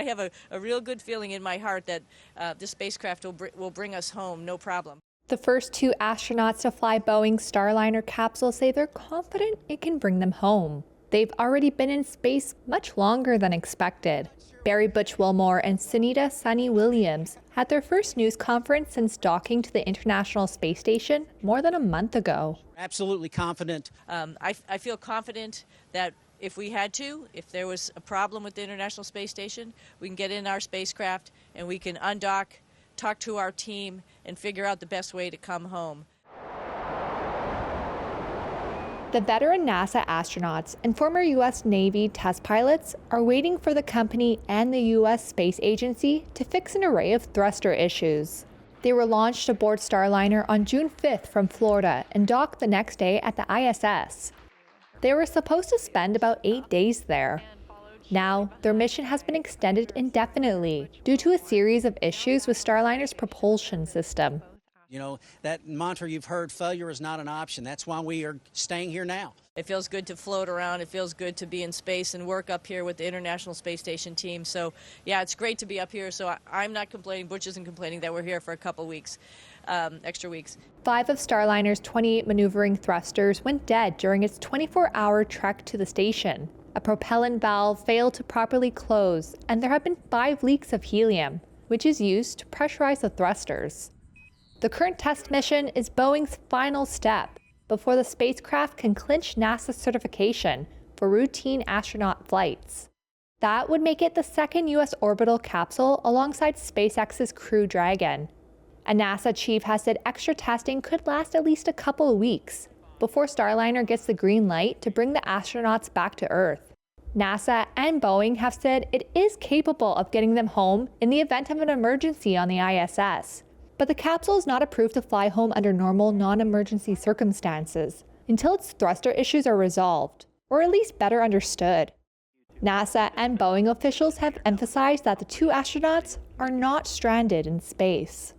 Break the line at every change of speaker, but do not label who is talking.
I have a real good feeling in my heart that the spacecraft will bring us home, no problem.
The first 2 astronauts to fly Boeing Starliner capsules say they're confident it can bring them home. They've already been in space much longer than expected. Barry Butch-Wilmore and Sunita Sunny Williams had their first news conference since docking to the International Space Station more than a month ago.
Absolutely confident.
I feel confident that if there was a problem with the International Space Station, we can get in our spacecraft and we can undock, talk to our team, and figure out the best way to come home.
The veteran NASA astronauts and former U.S. Navy test pilots are waiting for the company and the U.S. Space Agency to fix an array of thruster issues. They were launched aboard Starliner on June 5th from Florida and docked the next day at the ISS. They were supposed to spend about 8 days there. Now, their mission has been extended indefinitely due to a series of issues with Starliner's propulsion system.
You know, that mantra you've heard, failure is not an option. That's why we are staying here now.
It feels good to float around. It feels good to be in space and work up here with the International Space Station team. So, yeah, it's great to be up here. So I'm not complaining. Butch isn't complaining that we're here for a couple weeks, extra weeks.
5 of Starliner's 28 maneuvering thrusters went dead during its 24-hour trek to the station. A propellant valve failed to properly close, and there have been 5 leaks of helium, which is used to pressurize the thrusters. The current test mission is Boeing's final step before the spacecraft can clinch NASA's certification for routine astronaut flights. That would make it the second U.S. orbital capsule alongside SpaceX's Crew Dragon. A NASA chief has said extra testing could last at least a couple of weeks before Starliner gets the green light to bring the astronauts back to Earth. NASA and Boeing have said it is capable of getting them home in the event of an emergency on the ISS. But the capsule is not approved to fly home under normal, non-emergency circumstances until its thruster issues are resolved, or at least better understood. NASA and Boeing officials have emphasized that the 2 astronauts are not stranded in space.